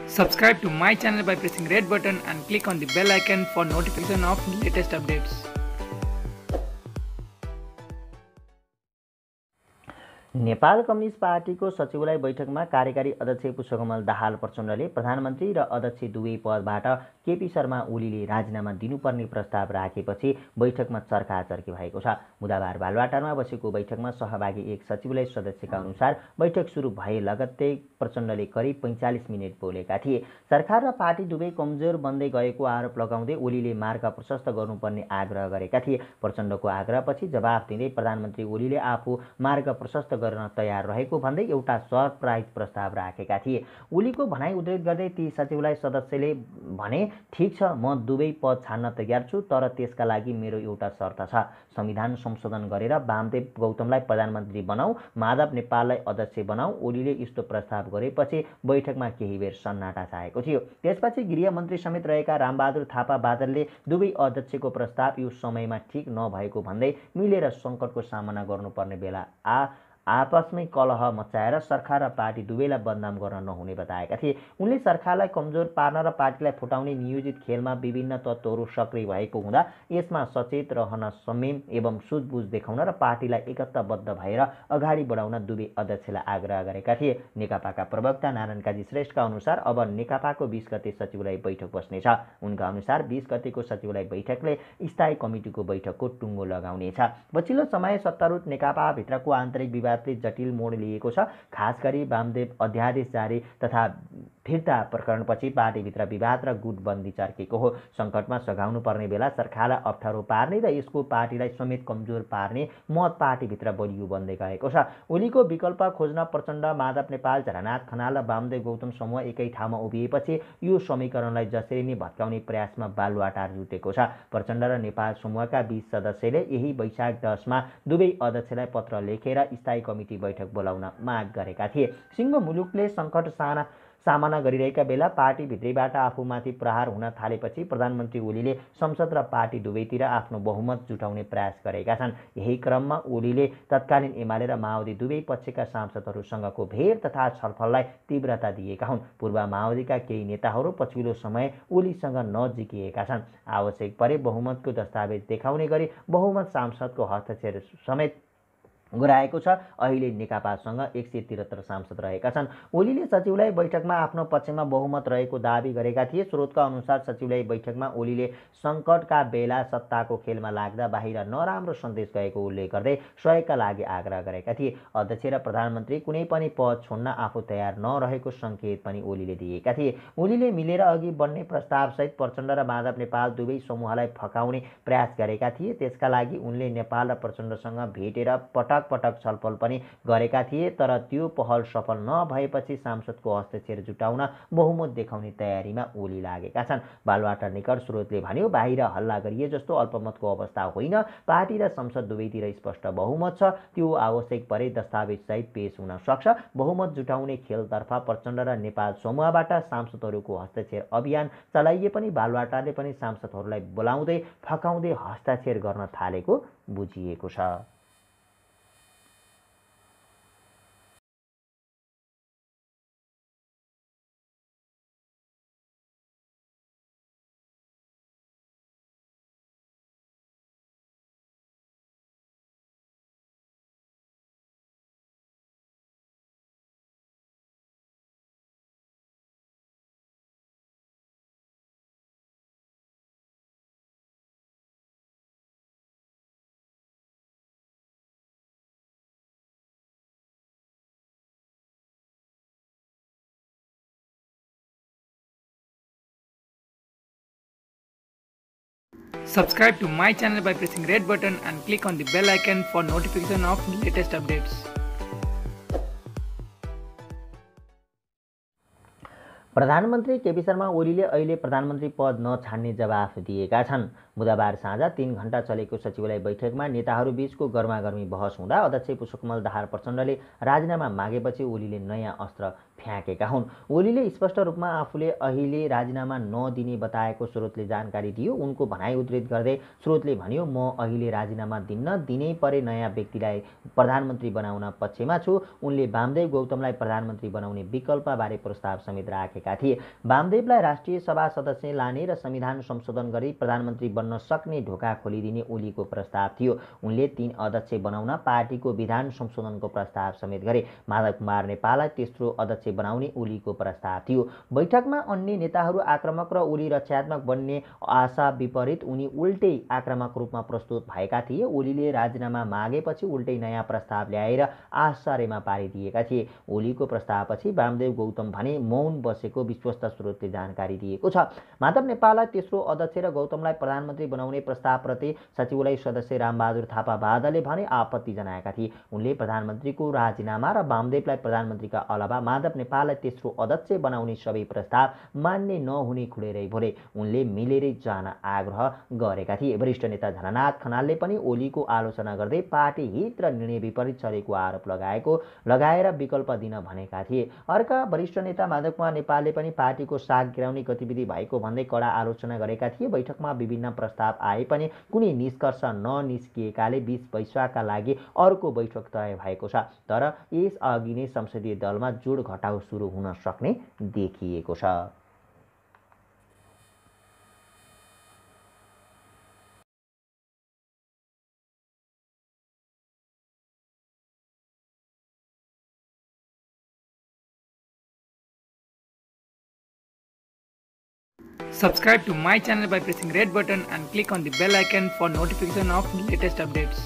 Subscribe to my channel by pressing red button and click on the bell icon for notification of latest updates. Nepal communist पार्टीको सचिवालय बैठकमा कार्यकारी अध्यक्ष पुष्पकमल दाहाल प्रचण्डले प्रधानमन्त्री र अध्यक्ष दुवै पदबाट केपी शर्मा ओलीले राजीनामा दिनुपर्ने प्रस्ताव राखेपछि बैठकमा चर्काचर्की भएको छ। बुधबार बालुवाटारमा बसेको बैठकमा सहभागी एक सचिवालय सदस्यका अनुसार बैठक सुरु भए लगत्तै प्रचण्डले करिब 45 मिनट बोलेका थिए। सरकार र पार्टी दुवै कमजोर बन्दै गएको आरोप लगाउँदै ओलीले मार्ग प्रशस्त गर्नुपर्ने आग्रह गरेका थिए। प्रचण्डको आग्रहपछि जवाफ दिँदै प्रधानमन्त्री ओलीले आफू मार्ग प्रशस्त गर्न तयार रहेको भन्दै एउटा सरप्राइज प्रस्ताव राखेका थिए। ओलीको भनाइ उद्धृत गर्दै ती सचिवालय सदस्यले भने, ठीक छ, म दुवै पद छाड्न तयार छु, तर त्यसका लागि मेरो एउटा शर्त छ। संविधान संशोधन गरेर वामदेव गौतमलाई प्रधानमन्त्री बनाऊ, माधव नेपाललाई अध्यक्ष बनाऊ। ओलीले यस्तो प्रस्ताव गरेपछि बैठकमा केही बेर सन्नाटा छाएको थियो। त्यसपछि गृहमन्त्री समेत रहेका रामबहादुर थापा बादलले दुवै अध्यक्षको प्रस्ताव यो समयमा ठिक नभएको भन्दै मिलेर सङ्कटको सामना गर्नुपर्ने बेला आपसमै कलह मचाएर सरकार र पार्टी दुवैलाई बदनाम गर्न नहुने बताएका थिए। उनले सरकारलाई कमजोर पार्न र पार्टीलाई फुटाउने नियोजित खेलमा विभिन्न तत्त्वहरू सक्रिय भएको हुँदा यसमा सचेत रहन, संयम एवं सुझबुझ देखाउन र पार्टीलाई एकताबद्ध भएर अगाडि बढाउन दुवै अध्यक्षलाई आग्रह गरेका थिए। नेकपाका प्रवक्ता नारायण काजी श्रेष्ठका अनुसार अब नेकपाको 20 गते सचिवालय बैठक बस्नेछ। उनका अनुसार 20 गतेको सचिवालय बैठकले स्थायी कमिटीको बैठकको टुङ्गो लगाउनेछ। पछिल्लो समय सत्तारूढ नेकपाभित्रको आन्तरिक विवाद जटिल मोड लिएको छ। खास गरी वामदेव अध्यादेश जारी तथा फिर्ता प्रकरणपछि पार्टीभित्र विवाद र गुटबन्दी चर्केको हो। सङ्कटमा सघाउनु पर्ने बेला सरकारलाई अप्ठ्यारो पार्ने र यसको पार्टीलाई समेत कमजोर पार्ने मत पार्टीभित्र बलियो बन्दै गएको छ। ओलीको विकल्प खोज्न प्रचण्ड, माधव नेपाल, झलनाथ खनाल र वामदेव गौतम समूह एकै ठाउँमा उभिएपछि यो समीकरणलाई जसरी नै भत्काउने प्रयासमा बालुवाटार जुटेको छ। प्रचण्ड र नेपाल समूहका 20 सदस्यले यही वैशाख 10 मा दुवै अध्यक्षलाई पत्र लेखेर स्थायी कमिटी बैठक बोलाउन माग गरेका थिए। सिङ्गो मुलुकले सङ्कट सामना गरिरहेका बेला पार्टीभित्रैबाट आफूमाथि प्रहार हुन थालेपछि प्रधानमन्त्री ओलीले संसद र पार्टी दुवैतिर आफ्नो बहुमत जुटाउने प्रयास गरेका छन्। यही क्रममा ओलीले तत्कालीन एमाले र माओवादी दुवै पक्षका सांसदहरूसँगको भेट तथा छलफललाई तीव्रता दिएका हुन्। पूर्व माओवादीका केही नेताहरू पछिल्लो समय ओलीसँग नजिकिएका छन्। आवश्यक परे बहुमतको दस्तावेज देखाउने गरी बहुमत सांसदको हस्तक्षेप समेत गराएको छ। अहिले नेकपासँग 173 सांसद रहेका छन्। ओलीले सचिवालय बैठकमा आफ्नो पक्षमा बहुमत रहेको दावी गरेका थिए। स्रोतका अनुसार सचिवालय बैठकमा ओलीले सङ्कटका बेला सत्ताको खेलमा लाग्दा बाहिर नराम्रो सन्देश गएको उल्लेख गर्दै सहयोगका लागि आग्रह गरेका थिए। अध्यक्ष र प्रधानमन्त्री कुनै पनि पद छोड्न आफू तयार नरहेको सङ्केत पनि ओलीले दिएका थिए। ओलीले मिलेर अघि बढ्ने प्रस्तावसहित प्रचण्ड र माधव नेपाल दुवै समूहलाई फकाउने प्रयास गरेका थिए। त्यसका लागि उनले नेपाल र प्रचण्डसँग भेटेर पटक छलफल पनि गरेका थिए, तर त्यो पहल सफल नभएपछि सांसदको हस्तक्षेप जुटाउन बहुमत देखाउने तयारीमा ओली लागेका छन्। बालुवाटार निकट स्रोतले भन्यो, बाहिर हल्ला गरिए जस्तो अल्पमतको अवस्था होइन। पार्टी र संसद दुवैतिर स्पष्ट बहुमत छ। त्यो आवश्यक परे दस्तावेजसहित पेश हुन सक्छ। बहुमत जुटाउने खेलतर्फ प्रचण्ड र नेपाल समूहबाट सांसदहरूको हस्तक्षेप अभियान चलाइए पनि बालुवाटारले पनि सांसदहरूलाई बोलाउँदै फकाउँदै हस्तक्षेप गर्न थालेको बुझिएको छ। Subscribe to my channel by pressing red button and click on the bell icon for notification of latest updates. प्रधानमन्त्री केपी शर्मा ओलीले अहिले प्रधानमन्त्री पद नछाड्ने जवाफ दिएका छन्। बुधबार साँझ 3 घण्टा चलेको सचिवालय बैठकमा नेताहरूबीचको गर्मागर्मी बहस हुँदा अध्यक्ष पुष्पकमल दाहाल प्रचण्डले राजीनामा मागेपछि ओलीले नयाँ अस्त्र फ्याँकेका हुन्। ओलीले स्पष्ट रूपमा आफूले अहिले राजीनामा नदिने बताएको स्रोतले जानकारी दियो। उनको भनाइ उद्धृत गर्दै स्रोतले भन्यो, म अहिले राजीनामा दिनै परे नयाँ व्यक्तिलाई प्रधानमन्त्री बनाउन पक्षमा छु। उनले वामदेव गौतमलाई प्रधानमन्त्री बनाउने विकल्पबारे प्रस्ताव समेत राखेका थिए। वामदेवलाई राष्ट्रिय सभा सदस्य लाने र संविधान संशोधन गरी प्रधानमन्त्री बन्न सक्ने ढोका खोलिदिने ओलीको प्रस्ताव थियो। उनले 3 अध्यक्ष बनाउन पार्टीको विधान संशोधनको प्रस्ताव समेत गरे। माधव कुमार नेपाललाई तेस्रो अध्यक्ष बनाउने ओलीको प्रस्ताव थियो। बैठकमा अन्य नेताहरू आक्रामक र ओली रक्षात्मक बन्ने आशा विपरीत उनी उल्टै आक्रामक रूपमा प्रस्तुत भएका थिए। ओलीले राजीनामा मागेपछि उल्टै नयाँ प्रस्ताव ल्याएर आश्चर्यमा पारिदिएका थिए। ओलीको प्रस्तावपछि वामदेव गौतम भने मौन बसेको विश्वस्त स्रोतले जानकारी दिएको छ। माधव नेपाललाई तेस्रो अध्यक्ष र गौतमलाई प्रधानमन्त्री बनाउने प्रस्तावप्रति सचिवालय सदस्य रामबहादुर थापा बादलले भने आपत्ति जनाएका थिए। उनले प्रधानमन्त्रीको राजीनामा र वामदेवलाई प्रधानमन्त्रीका अलावा माधव नेपाललाई तेस्रो अध्यक्ष बनाउने सबै प्रस्ताव मान्ने नहुने खुलेरै बोले। उनले मिलेरै जान आग्रह गरेका थिए। वरिष्ठ नेता झलनाथ खनालले पनि ओलीको आलोचना गर्दै पार्टी हित र निर्णय विपरीत चलेको आरोप लगाएर विकल्प दिन भनेका थिए। अर्का वरिष्ठ नेता माधव कुमार नेपालले पनि पार्टीको साग गिराउने गतिविधि भएको भन्दै कडा आलोचना गरेका थिए। बैठकमा विभिन्न प्रस्ताव आए पनि कुनै निष्कर्ष ननिस्किएकाले 20 वैशाखका लागि अर्को बैठक तय भएको छ। तर यसअघि नै संसदीय दलमा जोड घटाउ सुरु हुन सक्ने देखिएको छ। Subscribe to my channel by pressing red button and click on the bell icon for notification of latest updates.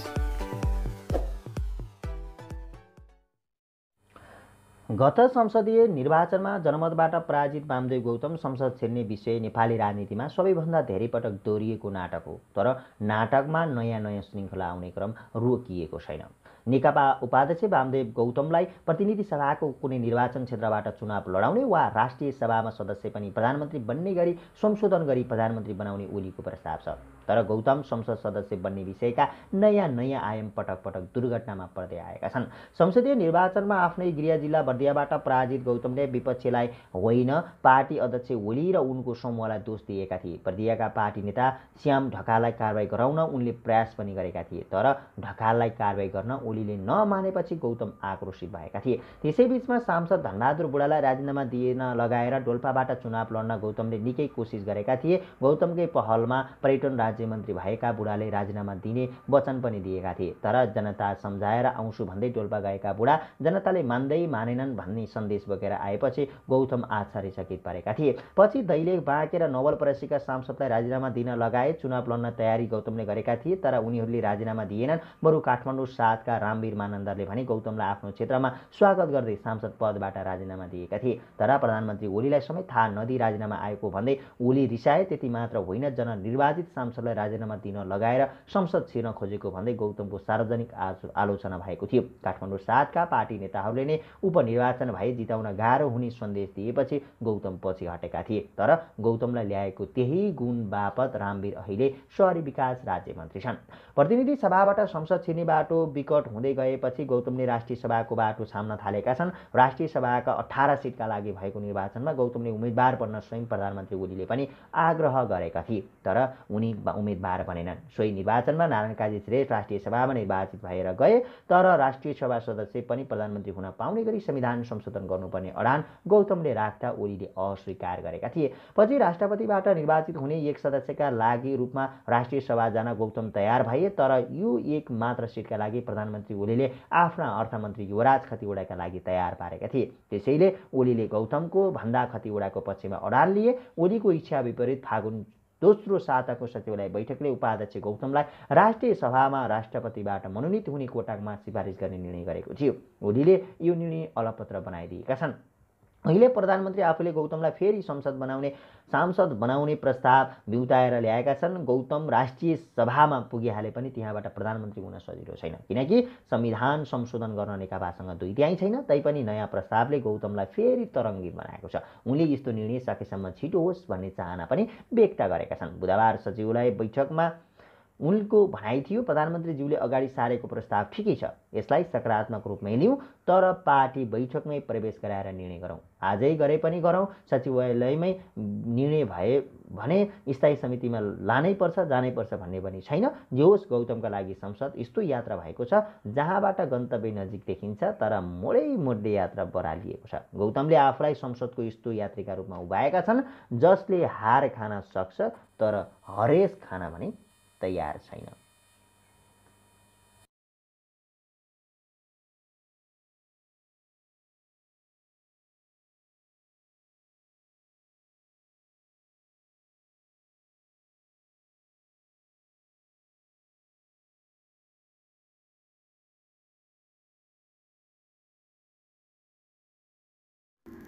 गत संसदीय निर्वाचनमा जनमतबाट पराजित वामदेव गौतम संसद छिर्ने विषय नेपाली राजनीतिमा सबैभन्दा धेरै पटक दोहोरिएको नाटक हो। तर नाटकमा नयाँ श्रृङ्खला आउने क्रम रोकिएको छैन। नेकपा उपाध्यक्ष वामदेव गौतमलाई प्रतिनिधि सभाको कुनै निर्वाचन क्षेत्रबाट चुनाव लडाउने वा राष्ट्रिय सभामा सदस्य पनि प्रधानमन्त्री बन्ने गरी संशोधन गरी प्रधानमन्त्री बनाउने ओलीको प्रस्ताव छ। तर गौतम संसद सदस्य बन्ने विषयका नयाँ आयाम पटक पटक दुर्घटनामा पर्दै आएका छन्। संसदीय निर्वाचनमा आफ्नै गृह जिल्ला बर्दियाबाट पराजित गौतमले विपक्षीलाई होइन पार्टी अध्यक्ष ओली र उनको समूहलाई दोष दिएका थिए। बर्दियाका पार्टी नेता श्याम ढकाललाई कारबाही गराउन उनले प्रयास पनि गरेका थिए। तर ढकाललाई कारबाही गर्न ओलीले नमानेपछि गौतम आक्रोशित भएका थिए। त्यसैबीचमा सांसद धनबहादुर बुढालाई राजीनामा दिएन लगाएर डोल्पाबाट चुनाव लड्न गौतमले निकै कोसिस गरेका थिए। गौतमकै पहलमा पर्यटन राज्यमन्त्री भएका बुढाले राजीनामा दिने वचन पनि दिएका थिए। तर जनता सम्झाएर आउँछु भन्दै डोल्पा गएका बुढा जनताले मानेनन् भन्ने सन्देश बोकेर आएपछि गौतम आश्चर्यचकित पारेका थिए। पछि दैलेख बाँके र नवलपरासीका सांसदलाई राजीनामा दिन लगाए। चुनाव लड्न तयारी गौतमले गरेका थिए। तर उनीहरूले राजीनामा दिएनन्। बरु काठमाडौँ 7 का रामवीर मानन्दरले भने गौतमलाई आफ्नो क्षेत्रमा स्वागत गर्दै सांसद पदबाट राजीनामा दिएका थिए। तर प्रधानमन्त्री ओलीलाई समेत थाहा नदिई राजीनामा आएको भन्दै ओली रिसाए। त्यति मात्र होइन, जननिर्वाचित सांसदलाई राजीनामा दिन लगाएर संसद छिर्न खोजेको भन्दै गौतमको सार्वजनिक आलोचना भएको थियो। काठमाडौँ 7 का पार्टी नेताहरूले नै उपनिर्वाचन भए जिताउन गाह्रो हुने सन्देश दिएपछि गौतम पछि हटेका थिए। तर गौतमलाई ल्याएको त्यही गुण बापत रामवीर अहिले शहरी विकास राज्यमन्त्री छन्। प्रतिनिधि सभाबाट संसद छिर्ने बाटो विकट हुँदै गएपछि गौतमले राष्ट्रिय सभाको बाटो छाम्न थालेका छन्। राष्ट्रिय सभाका 18 सिटका लागि भएको निर्वाचनमा गौतमले उम्मेदवार बन्न स्वयं प्रधानमन्त्री ओलीले पनि आग्रह गरेका थिए। तर उनी उम्मेदवार बनेनन्। सोही निर्वाचनमा नारायण काजी श्रेष्ठ राष्ट्रिय सभामा निर्वाचित भएर गए। तर राष्ट्रिय सभा सदस्य पनि प्रधानमन्त्री हुन पाउने गरी संविधान संशोधन गर्नुपर्ने अडान गौतमले राख्दा ओलीले अस्वीकार गरेका थिए। पछि राष्ट्रपतिबाट निर्वाचित हुने एक सदस्यका लागि रूपमा राष्ट्रिय सभा जान गौतम तयार भए। तर यो एक मात्र सिटका लागि प्रधानमन्त्री ओलीले आफ्ना अर्थमन्त्री युवराज खतिवडाका लागि तयार पारेका थिए। त्यसैले ओलीले गौतमको भन्दा खतिवडाको पक्षमा अडान लिए। ओलीको इच्छा विपरीत फागुन दोस्रो साताको सचिवालय बैठकले उपाध्यक्ष गौतमलाई राष्ट्रिय सभामा राष्ट्रपतिबाट मनोनित हुने कोटामा सिफारिस गर्ने निर्णय गरेको थियो। ओलीले यो निर्णय अलपत्र बनाइदिएका छन्। अहिले प्रधानमन्त्री आफूले गौतमलाई फेरि सांसद बनाउने प्रस्ताव बिउताएर ल्याएका छन्। गौतम राष्ट्रिय सभामा पुगिहाले पनि त्यहाँबाट प्रधानमन्त्री हुन सजिलो छैन, किनकि संविधान संशोधन गर्न नेकपासँग 2 तिहाई छैन। तैपनि नयाँ प्रस्तावले गौतमलाई फेरि तरङ्गित बनाएको छ। उनले यस्तो निर्णय सकेसम्म छिटो होस् भन्ने चाहना पनि व्यक्त गरेका छन्। बुधबार सचिवालय बैठकमा उनको भनाइ थियो, प्रधानमन्त्रीज्यूले अगाडि सारेको प्रस्ताव ठिकै छ, यसलाई सकारात्मक रूपमै लिउँ, तर पार्टी बैठकमै प्रवेश गराएर निर्णय गरौँ। आजै गरे पनि गरौँ, सचिवालयमै निर्णय भए भने स्थायी समितिमा लानै पर्छ, जानै पर्छ भन्ने पनि छैन। जे होस्, गौतमका लागि संसद यस्तो यात्रा भएको छ जहाँबाट गन्तव्य नजिक देखिन्छ तर मोडै मोड्ने यात्रा बरालिएको छ। गौतमले आफूलाई संसदको यस्तो यात्रीका रूपमा उभाएका छन् जसले हार खान सक्छ तर हरेस खान भने तयार छैन।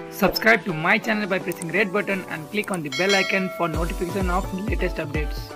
Subscribe to my channel by pressing red button and click on the bell icon for notification of latest updates.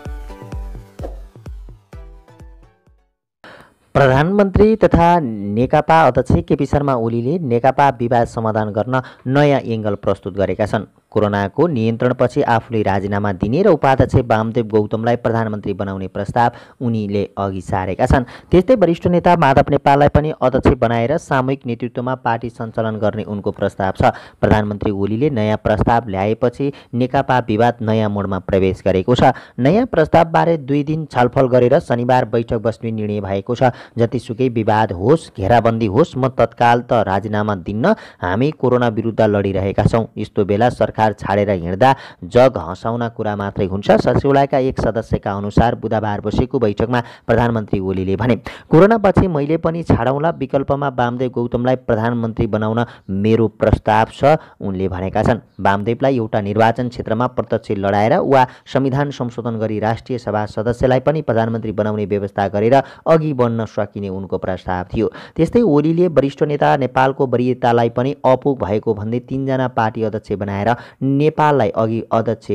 प्रधानमन्त्री तथा नेकपा अध्यक्ष केपी शर्मा ओलीले नेकपा विवाद समाधान गर्न नयाँ एङ्गल प्रस्तुत गरेका छन्। कोरोनाको नियन्त्रणपछि आफूले राजीनामा दिने र उपाध्यक्ष वामदेव गौतमलाई प्रधानमन्त्री बनाउने प्रस्ताव उनीले अघि सारेका छन्। त्यस्तै वरिष्ठ नेता माधव नेपाललाई पनि अध्यक्ष बनाएर सामूहिक नेतृत्वमा पार्टी सञ्चालन गर्ने उनको प्रस्ताव छ। प्रधानमन्त्री ओलीले नयाँ प्रस्ताव ल्याएपछि नेकपा विवाद नयाँ मोडमा प्रवेश गरेको छ। नयाँ प्रस्तावबारे 2 दिन छलफल गरेर शनिबार बैठक बस्ने निर्णय भएको छ। जतिसुकै विवाद होस्, घेराबन्दी होस्, म तत्काल त राजीनामा दिन्न। हामी कोरोना विरुद्ध लडिरहेका छौँ। यस्तो बेला सरकार छाडेर हिँड्दा जग हँसाउन कुरा मात्रै हुन्छ। सचिवालयका एक सदस्यका अनुसार बुधबार बसेको बैठकमा प्रधानमन्त्री ओलीले भने, कोरोनापछि मैले पनि छाडौँला, विकल्पमा वामदेव गौतमलाई प्रधानमन्त्री बनाउन मेरो प्रस्ताव छ, उनले भनेका छन्। वामदेवलाई एउटा निर्वाचन क्षेत्रमा प्रत्यक्ष लडाएर वा संविधान संशोधन गरी राष्ट्रिय सभा सदस्यलाई पनि प्रधानमन्त्री बनाउने व्यवस्था गरेर अघि बढ्न सकिने उनको प्रस्ताव थियो। त्यस्तै ओलीले वरिष्ठ नेता नेपालको वरियतालाई पनि अपुग भएको भन्दै 3 जना पार्टी अध्यक्ष बनाएर नेपाललाई अघि अध्यक्ष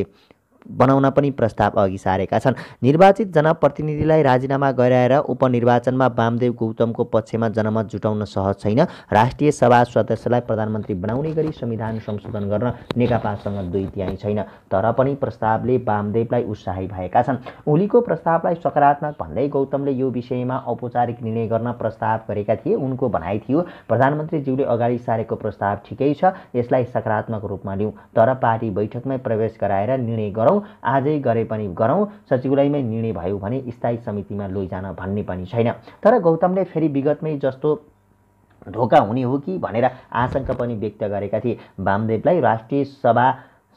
बनाउन पनि प्रस्ताव अघि सारेका छन्। निर्वाचित जनप्रतिनिधिलाई राजीनामा गराएर उपनिर्वाचनमा वामदेव गौतमको पक्षमा जनमत जुटाउन सहज छैन। राष्ट्रिय सभा सदस्यलाई प्रधानमन्त्री बनाउने गरी संविधान संशोधन गर्न नेकपासँग 2 तिहाई छैन। तर पनि प्रस्तावले वामदेवलाई उत्साही भएका छन्। ओलीको प्रस्तावलाई सकारात्मक भन्दै गौतमले यो विषयमा औपचारिक निर्णय गर्न प्रस्ताव गरेका थिए। उनको भनाइ थियो, प्रधानमन्त्रीज्यूले अगाडि सारेको प्रस्ताव ठिकै छ, यसलाई सकारात्मक रूपमा लिउँ, तर पार्टी बैठकमै प्रवेश गराएर निर्णय गरौँ। आजै गरे पनि गरौँ, सचिवालयमै निर्णय भयो भने स्थायी समितिमा लैजान भन्ने पनि छैन। तर गौतमले फेरि विगतमै जस्तो धोका हुने हो कि भनेर आशंका पनि व्यक्त गरेका थिए। वामदेवलाई राष्ट्रिय सभा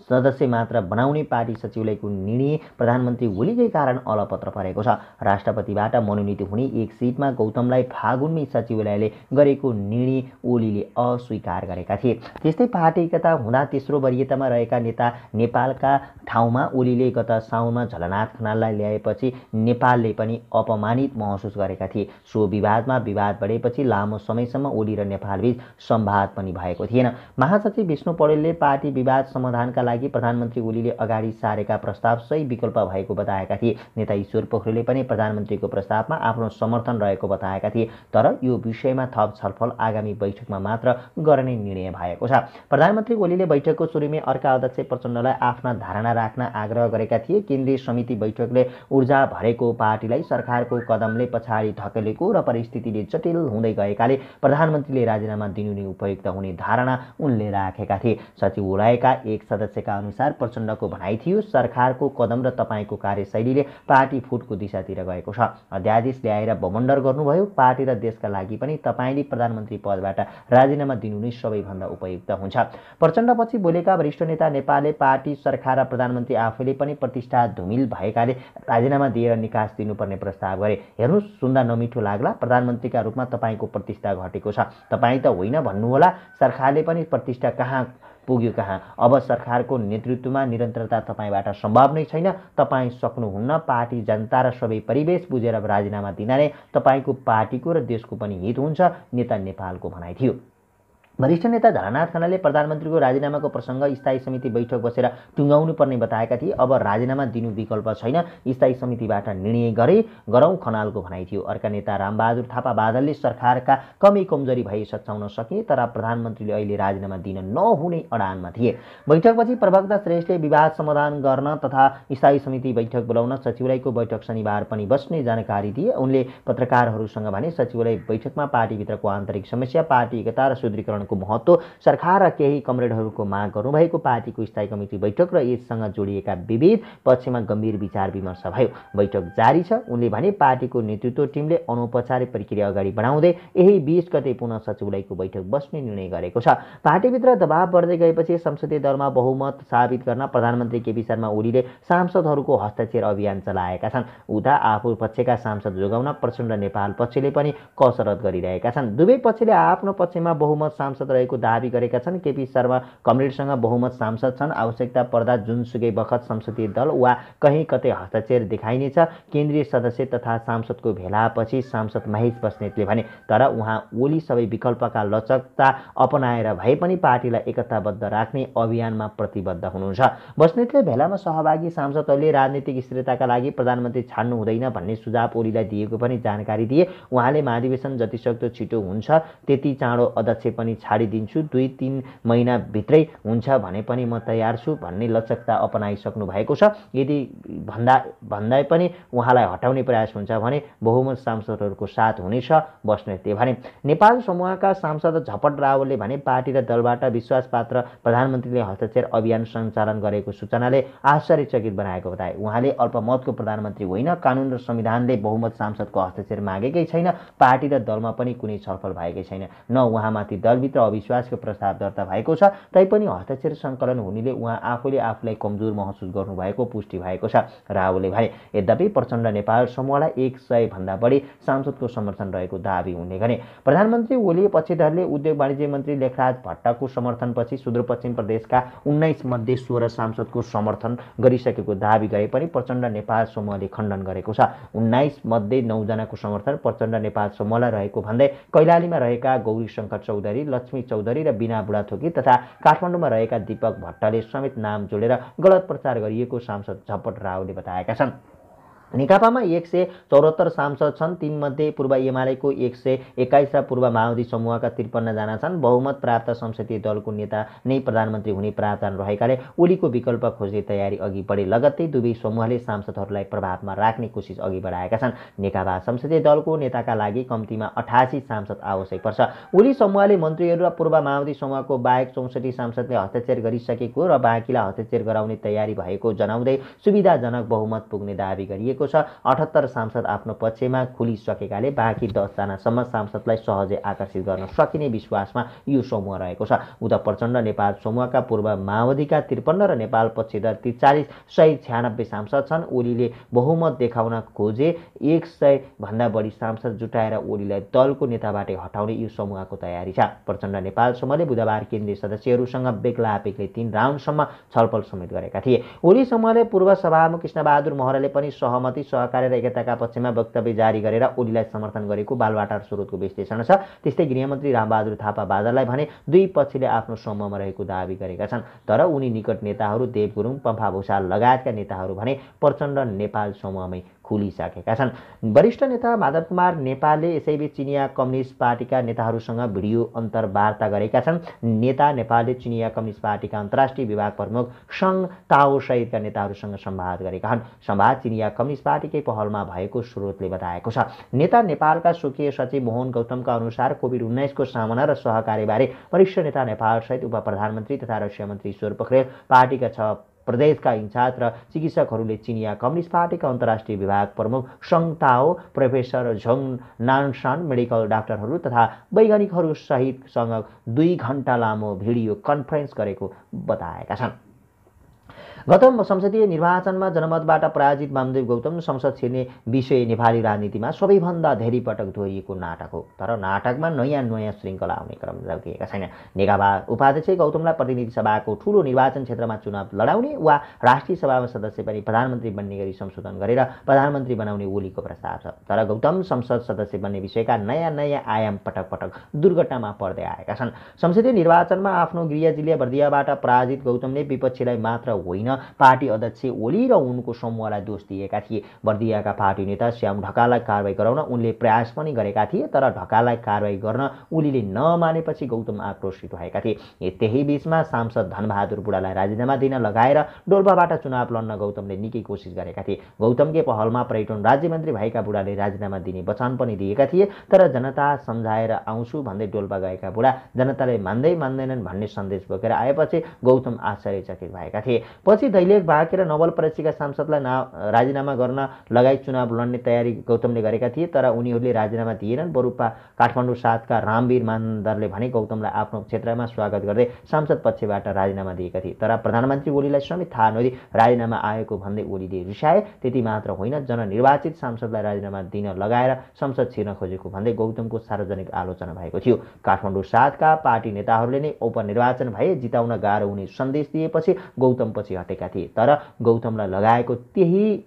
सदस्य मात्र बनाउने पार्टी सचिवालयको निर्णय प्रधानमन्त्री ओलीकै कारण अलपत्र परेको छ। राष्ट्रपतिबाट मनोनित हुने एक सिटमा गौतमलाई फागुनमै सचिवालयले गरेको निर्णय ओलीले अस्वीकार गरेका थिए। त्यस्तै पार्टी एकता हुँदा तेस्रो वरियतामा रहेका नेता नेपालका ठाउँमा ओलीले गत साउनमा झलनाथ खनाललाई ल्याएपछि नेपालले पनि अपमानित महसुस गरेका थिए। सो विवादमा विवाद बढेपछि लामो समयसम्म ओली र नेपालबीच संवाद पनि भएको थिएन। महासचिव विष्णु पौडेलले पार्टी विवाद समाधानका लागि प्रधानमन्त्री ओलीले अगाडि सारेका प्रस्ताव सही विकल्प भएको बताएका थिए। नेता ईश्वर पोखरेलले पनि प्रधानमन्त्रीको प्रस्तावमा आफ्नो समर्थन रहेको बताएका थिए। तर यो विषयमा थप छलफल आगामी बैठकमा मात्र गर्ने निर्णय भएको छ। प्रधानमन्त्री ओलीले बैठकको सुरुमै अर्का अध्यक्ष प्रचण्डलाई आफ्ना धारणा राख्न आग्रह गरेका थिए। केन्द्रीय समिति बैठकले ऊर्जा भरेको पार्टीलाई सरकारको कदमले पछाडि धकेलेको र परिस्थितिले जटिल हुँदै गएकाले प्रधानमन्त्रीले राजीनामा दिनु नै उपयुक्त हुने धारणा उनले राखेका थिए। सचिवालयका एक सदस्यका अनुसार प्रचण्डको भनाइ थियो, सरकारको कदम र तपाईँको कार्यशैलीले पार्टी फुटको दिशातिर गएको छ। अध्यादेश ल्याएर बमण्डर गर्नुभयो। पार्टी र देशका लागि पनि तपाईँले प्रधानमन्त्री पदबाट राजीनामा दिनु नै सबैभन्दा उपयुक्त हुन्छ। प्रचण्डपछि बोलेका वरिष्ठ नेता नेपालले पार्टी, सरकार र प्रधानमन्त्री आफैले पनि प्रतिष्ठा धुमिल भएकाले राजीनामा दिएर निकास दिनुपर्ने प्रस्ताव गरे। हेर्नुहोस्, सुन्दा नमिठो लाग्ला, प्रधानमन्त्रीका रूपमा तपाईँको प्रतिष्ठा घटेको छ। तपाईँ त होइन भन्नुहोला, सरकारले पनि प्रतिष्ठा कहाँ पुग्यो कहाँ। अब सरकारको नेतृत्वमा निरन्तरता तपाईँबाट सम्भव नै छैन। तपाईँ सक्नुहुन्न। पार्टी, जनता र सबै परिवेश बुझेर राजीनामा दिँदा नै तपाईँको पार्टीको र देशको पनि हित हुन्छ, नेता नेपालको भनाइ थियो। वरिष्ठ नेता झलनाथ खनालले प्रधानमन्त्रीको राजीनामाको प्रसङ्ग स्थायी समिति बैठक बसेर टुङ्गाउनु पर्ने बताएका थिए। अब राजीनामा दिनु विकल्प छैन, स्थायी समितिबाट निर्णय गरौँ खनालको भनाइ थियो। अर्का नेता रामबहादुर थापा बादलले सरकारका कमी कमजोरी भए सच्याउन सकिने तर प्रधानमन्त्रीले अहिले राजीनामा दिन नहुने अडानमा थिए। बैठकपछि प्रवक्ता श्रेष्ठले विवाद समाधान गर्न तथा स्थायी समिति बैठक बोलाउन सचिवालयको बैठक शनिबार पनि बस्ने जानकारी दिए। उनले पत्रकारहरूसँग भने सचिवालय बैठकमा पार्टीभित्रको आन्तरिक समस्या, पार्टी एकता र सुदृढीकरण को महत्त्व, सरकार र केही कमरेडहरूको माग गर्नुभएको, पार्टीको स्थायी कमिटी बैठक र यससँग जोडिएका विविध पक्षमा गम्भीर विचार विमर्श भयो। बैठक जारी छ। उनले भने पार्टीको नेतृत्व टिमले अनौपचारिक प्रक्रिया अगाडि बढाउँदै यही 20 गते पुनः सचिवालयको बैठक बस्ने निर्णय गरेको छ। पार्टीभित्र दबाव बढ्दै गएपछि संसदीय दलमा बहुमत साबित गर्न प्रधानमन्त्री केपी शर्मा ओलीले सांसदहरूको हस्ताक्षर अभियान चलाएका छन्। उता आफू पक्षका सांसद जोगाउन प्रचण्ड नेपाल पक्षले पनि कसरत गरिरहेका छन्। दुवै पक्षले आफ्नो पक्षमा बहुमत सांसद रहेको दाबी गरेका छन्। केपी शर्मा कमरेडसँग बहुमत सांसद छन्। आवश्यकता पर्दा जुनसुकै बखत संसदीय दल वा कहीँ कतै हस्ताक्षर देखाइनेछ। केन्द्रीय सदस्य तथा सांसदको भेलापछि सांसद महेश बस्नेतले भने तर उहाँ ओली सबै विकल्पका लचकता अपनाएर भए पनि पार्टीलाई एकताबद्ध राख्ने अभियानमा प्रतिबद्ध हुनुहुन्छ। बस्नेतले भेलामा सहभागी सांसदहरूले राजनीतिक स्थिरताका लागि प्रधानमन्त्री छाड्नु हुँदैन भन्ने सुझाव ओलीलाई दिएको पनि जानकारी दिए। उहाँले महाधिवेशन जतिसक्दो छिटो हुन्छ त्यति चाँडो अध्यक्ष पनि छाडिदिन्छु, 2-3 महिनाभित्रै हुन्छ भने पनि म तयार छु भन्ने लचकता अपनाइसक्नु भएको छ। यदि भन्दा पनि उहाँलाई हटाउने प्रयास हुन्छ भने बहुमत सांसदहरूको साथ हुनेछ बस्नेतले भने। नेपाल समूहका सांसद झपट रावलले भने पार्टी र दलबाट विश्वासपात्र प्रधानमन्त्रीले हस्ताक्षर अभियान सञ्चालन गरेको सूचनाले आश्चर्यचकित बनाएको बताए। उहाँले अल्पमतको प्रधानमन्त्री होइन, कानुन र संविधानले बहुमत सांसदको हस्ताक्षर मागेकै छैन, पार्टी र दलमा पनि कुनै छलफल भएकै छैन, न उहाँमाथि दलभित्र अविश्वासको प्रस्ताव दर्ता भएको छ। तैपनि हस्ताक्षर सङ्कलन हुनेले उहाँ आफूले आफूलाई कमजोर महसुस गर्नुभएको पुष्टि भएको छ। रावलले भने यद्यपि प्रचण्ड नेपाल समूहलाई 100 भन्दा बढी सांसदको समर्थन रहेको दाबी उनले गरे। प्रधानमन्त्री ओली पक्षधरले उद्योग वाणिज्य मन्त्री लेखराज भट्टको समर्थनपछि सुदूरपश्चिम प्रदेशका 19 मध्ये 16 सांसदको समर्थन गरिसकेको दाबी गरे पनि प्रचण्ड नेपाल समूहले खण्डन गरेको छ। 19 मध्ये 9 जनाको समर्थन प्रचण्ड नेपाल समूहलाई रहेको भन्दै कैलालीमा रहेका गौरी शङ्कर चौधरी, लक्ष्मी चौधरी र बिना बुढाथोकी तथा काठमाडौँमा रहेका दीपक भट्टले समेत नाम जोडेर गलत प्रचार गरिएको सांसद झपट रावले बताएका छन्। नेकपामा 174 सांसद छन्। तीमध्ये पूर्व एमालेको 121 र पूर्व माओवादी समूहका 53 जना छन्। बहुमत प्राप्त संसदीय दलको नेता नै प्रधानमन्त्री हुने प्रावधान रहेकाले ओलीको विकल्प खोज्ने तयारी अघि बढे लगत्तै दुवै समूहले सांसदहरूलाई प्रभावमा राख्ने कोसिस अघि बढाएका छन्। नेकपा संसदीय दलको नेताका लागि कम्तीमा 88 सांसद आवश्यक पर्छ। ओली समूहले मन्त्रीहरू र पूर्व माओवादी समूहको बाहेक 64 सांसदले हस्ताक्षर गरिसकेको र बाँकीलाई हस्ताक्षर गराउने तयारी भएको जनाउँदै सुविधाजनक बहुमत पुग्ने दाबी गरिएको छ। 78 सांसद आफ्नो पक्षमा खुलिसकेकाले बाँकी 10 जनासम्म सांसदलाई सहजै आकर्षित गर्न सकिने विश्वासमा यो समूह रहेको छ। उता प्रचण्ड नेपाल समूहका पूर्व माओवादीका 53 र नेपाल पक्षधर 43 196 सांसद छन्। ओलीले बहुमत देखाउन खोजे 100 भन्दा बढी सांसद जुटाएर ओलीलाई दलको नेताबाटै हटाउने यो समूहको तयारी छ। प्रचण्ड नेपाल समूहले बुधबार केन्द्रीय सदस्यहरूसँग बेग्ला 3 राउन्डसम्म छलफल समेत गरेका थिए। ओली समूहले पूर्व सभामुख कृष्णबहादुर महराले पनि सहमति, सहकार्य र एकताका पक्षमा वक्तव्य जारी गरेर ओलीलाई समर्थन गरेको बालुवाटार स्रोतको विश्लेषण छ। त्यस्तै गृहमन्त्री रामबहादुर थापा बादललाई भने दुई पक्षले आफ्नो समूहमा रहेको दाबी गरेका छन्। तर उनी निकट नेताहरू देव गुरुङ, पम्फा भूषाल लगायतका नेताहरू भने प्रचण्ड नेपाल समूहमै खुलिसकेका छन्। वरिष्ठ नेता माधव कुमार नेपालले यसैबीच चिनिया कम्युनिस्ट पार्टीका नेताहरूसँग भिडियो अन्तर्वार्ता गरेका छन्। नेता नेपालले चिनिया कम्युनिस्ट पार्टीका अन्तर्राष्ट्रिय विभाग प्रमुख सङ ताओ सहितका नेताहरूसँग संवाद गरेका छन्। संवाद चिनिया कम्युनिस्ट पार्टीकै पहलमा भएको स्रोतले बताएको छ। नेता नेपालका स्वकीय सचिव मोहन गौतमका अनुसार कोभिड-19 को सामना र सहकार्यबारे वरिष्ठ नेता नेपाल सहित उप प्रधानमन्त्री तथा रक्षा मन्त्री ईश्वर पोखरेल, पार्टीका 6 प्रदेशका इन्चार्ज र चिकित्सकहरूले चिनिया कम्युनिस्ट पार्टीका अन्तर्राष्ट्रिय विभाग प्रमुख सङ ताओ, प्रोफेसर झोङ नानसान, मेडिकल डाक्टरहरू तथा वैज्ञानिकहरू सहितसँग 2 घण्टा लामो भिडियो कन्फरेन्स गरेको बताएका छन्। गत संसदीय निर्वाचनमा जनमतबाट पराजित वामदेव गौतम संसद छिर्ने विषय नेपाली राजनीतिमा सबैभन्दा धेरै पटक दोहोरिएको नाटक हो। तर नाटकमा नयाँ श्रृङ्खला आउने क्रम रोकिएका छैन। नेकपा उपाध्यक्ष गौतमलाई प्रतिनिधि सभाको ठूलो निर्वाचन क्षेत्रमा चुनाव लडाउने वा राष्ट्रिय सभामा सदस्य पनि प्रधानमन्त्री बन्ने गरी संशोधन गरेर प्रधानमन्त्री बनाउने ओलीको प्रस्ताव छ। तर गौतम संसद सदस्य बन्ने विषयका नयाँ आयाम पटक पटक दुर्घटनामा पर्दै आएका छन्। संसदीय निर्वाचनमा आफ्नो गृह जिल्ला बर्दियाबाट पराजित गौतमले विपक्षीलाई मात्र होइन पार्टी अध्यक्ष ओली र उनको समूहलाई दोष दिएका थिए। बर्दियाका पार्टी नेता श्याम ढकाललाई कारबाही गराउन उनले प्रयास पनि गरेका थिए, तर ढकाललाई कारबाही गर्न ओलीले नमानेपछि गौतम आक्रोशित भएका थिए। त्यही बीचमा सांसद धनबहादुर बुढालाई राजीनामा दिन लगाएर डोल्पाबाट चुनाव लड्न गौतमले निकै कोसिस गरेका थिए। गौतमकै पहलमा पर्यटन राज्यमन्त्री भएका बुढाले राजीनामा दिने वचन पनि दिएका थिए, तर जनता सम्झाएर आउँछु भन्दै डोल्पा गएका बुढा जनताले मान्दैनन् भन्ने सन्देश बोकेर आएपछि गौतम आश्चर्यचकित भएका थिए। पछि दैलेख भाकेर नवलपरासीका सांसदलाई राजीनामा गर्न लगाई चुनाव लड्ने तयारी गौतमले गरेका थिए, तर उनीहरूले राजीनामा दिएनन्। बरु काठमाडौँ 7 का रामवीर मानन्दरले भने गौतमलाई आफ्नो क्षेत्रमा स्वागत गर्दै सांसद पक्षबाट राजीनामा दिएका थिए। तर प्रधानमन्त्री ओलीलाई समेत थाहा नदिई राजीनामा आएको भन्दै ओलीले रिसाए। त्यति मात्र होइन, जननिर्वाचित सांसदलाई राजीनामा दिन लगाएर संसद छिर्न खोजेको भन्दै गौतमको सार्वजनिक आलोचना भएको थियो। काठमाडौँ 7 का पार्टी नेताहरूले नै उपनिर्वाचन भए जिताउन गाह्रो हुने सन्देश दिएपछि गौतम पछि हटेका थिए। तर गौतमलाई लगाएको त्यही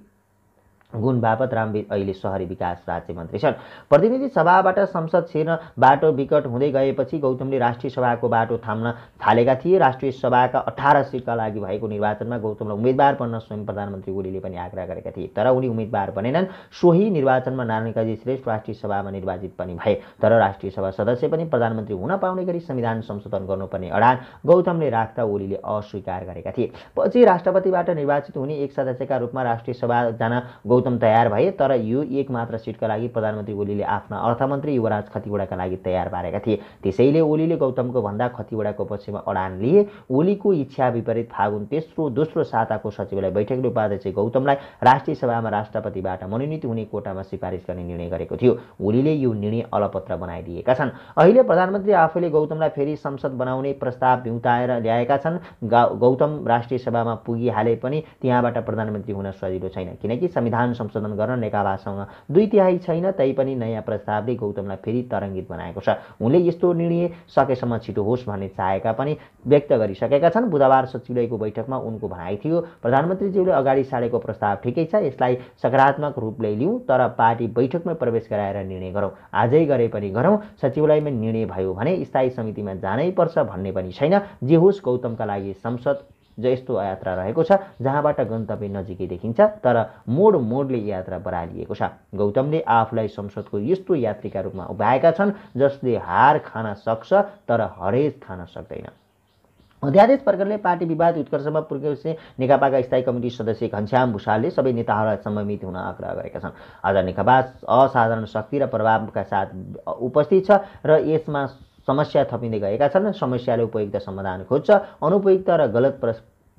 गुण बापत रामवीर अहिले शहरी विकास राज्यमन्त्री छन्। प्रतिनिधि सभाबाट संसद छिर्न बाटो विकट हुँदै गएपछि गौतमले राष्ट्रिय सभाको बाटो थाम्न थालेका थिए। राष्ट्रिय सभाका 18 सिटका लागि भएको निर्वाचनमा गौतमलाई उम्मेदवार बन्न स्वयं प्रधानमन्त्री ओलीले पनि आग्रह गरेका थिए, तर उनी उम्मेदवार बनेनन्। सोही निर्वाचनमा नारायण काजी श्रेष्ठ राष्ट्रिय सभामा निर्वाचित पनि भए, तर राष्ट्रिय सभा सदस्य पनि प्रधानमन्त्री हुन पाउने गरी संविधान संशोधन गर्नुपर्ने अडान गौतमले राख्दा ओलीले अस्वीकार गरेका थिए। पछि राष्ट्रपतिबाट निर्वाचित हुने एक सदस्यका रूपमा राष्ट्रिय सभा जान गौतम तयार भए, तर यो एक मात्र सिटका लागि प्रधानमन्त्री ओलीले आफ्ना अर्थमन्त्री युवराज खतिवडाका लागि तयार पारेका थिए। त्यसैले ओलीले गौतमको भन्दा खतिवडाको पक्षमा अडान लिए। ओलीको इच्छा विपरीत फागुन दोस्रो साताको सचिवालय बैठकले उपाध्यक्ष गौतमलाई राष्ट्रिय सभामा राष्ट्रपतिबाट मनोनित हुने कोटामा सिफारिस गर्ने निर्णय गरेको थियो। ओलीले यो निर्णय अलपत्र बनाइदिएका छन्। अहिले प्रधानमन्त्री आफैले गौतमलाई फेरि संसद बनाउने प्रस्ताव भिउताएर ल्याएका छन्। गौतम राष्ट्रिय सभामा पुगिहाले पनि त्यहाँबाट प्रधानमन्त्री हुन सजिलो छैन, किनकि संविधान संशोधन गर्न नेकपासँग 2/3 छैन। तैपनि नयाँ प्रस्तावले गौतमलाई फेरि तरङ्गित बनाएको छ। उनले यस्तो निर्णय सकेसम्म छिटो होस् भन्ने चाहेका पनि व्यक्त गरिसकेका छन्। बुधबार सचिवालयको बैठकमा उनको भनाइ थियो, प्रधानमन्त्रीज्यूले अगाडि सारेको प्रस्ताव ठिकै छ, यसलाई सकारात्मक रूपले लिउँ, तर पार्टी बैठकमै प्रवेश गराएर निर्णय गरौँ। आजै गरे पनि गरौँ। सचिवालयमा निर्णय भयो भने स्थायी समितिमा जानै पर्छ भन्ने पनि छैन। जे होस्, गौतमका लागि संसद जस्तो यात्रा रहेको छ, जहाँबाट गन्तव्य नजिकै देखिन्छ, तर मोडले यात्रा बरालिएको छ। गौतमले आफूलाई संसदको यस्तो यात्रीका रूपमा उभ्याएका छन् जसले हार खान सक्छ तर हरेस खान सक्दैन। अध्यादेश प्रकरणले पार्टी विवाद उत्कर्षमा पुर्याएपछि नेकपाका स्थायी कमिटी सदस्य घनश्याम भुषालले सबै नेताहरूलाई संयमित हुन आग्रह गरेका छन्। आज नेकपा असाधारण शक्ति र प्रभावका साथ उपस्थित छ र यसमा समस्या थपिँदै गएका छन्। समस्याले उपयुक्त समाधान खोज्छ, अनुपयुक्त र गलत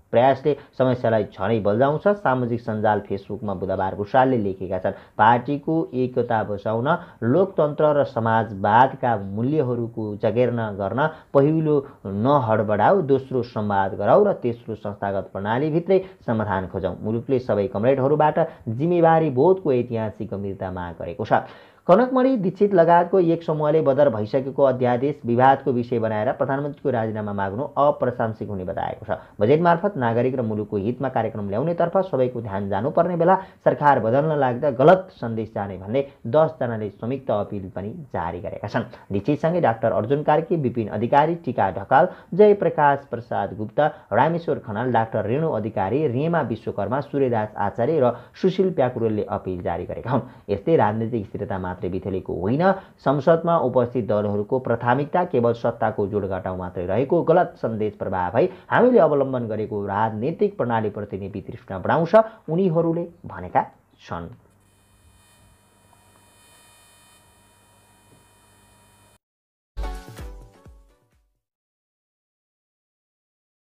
प्रयासले समस्यालाई झनै बल्झाउँछ। सामाजिक सञ्जाल फेसबुकमा बुधबार भुषालले लेखेका छन्, पार्टीको एकता बचाउन, लोकतन्त्र र समाजवादका मूल्यहरूको जगेर्ना गर्न पहिलो नहडबडाऊ, दोस्रो संवाद गराऊ र तेस्रो संस्थागत प्रणालीभित्रै समाधान खोजौँ। मुलुकले सबै कमरेडहरूबाट जिम्मेवारी बोधको ऐतिहासिक गम्भीरता माग गरेको छ। कनकमणि दीक्षित लगायतको एक समूहले बदर भइसकेको अध्यादेश विवादको विषय बनाएर प्रधानमन्त्रीको राजीनामा माग्नु अप्रशंसिक हुने बताएको छ। बजेट मार्फत नागरिक र मुलुकको हितमा कार्यक्रम ल्याउनेतर्फ सबैको ध्यान जानुपर्ने बेला सरकार बदल्न लाग्दा गलत सन्देश जाने भन्दै 10 जनाले संयुक्त अपिल पनि जारी गरेका छन्। दीक्षितसँगै डाक्टर अर्जुन कार्की, विपिन अधिकारी, टीका ढकाल, जयप्रकाश प्रसाद गुप्ता, रामेश्वर खनाल, डाक्टर रेणु अधिकारी, रेमा विश्वकर्मा, सूर्यदास आचार्य र सुशील प्याकुरेलले अपिल जारी गरेका हुन्। यस्तै राजनीतिक स्थिरता मात्रै बिथेलेको होइन, संसदमा उपस्थित दलहरूको प्राथमिकता केवल सत्ताको जोडघटाउ मात्रै रहेको गलत सन्देश प्रभाव है हामीले अवलम्बन गरेको राजनीतिक प्रणालीप्रति नै वितृष्णा बढाउँछ, उनीहरूले भनेका छन्।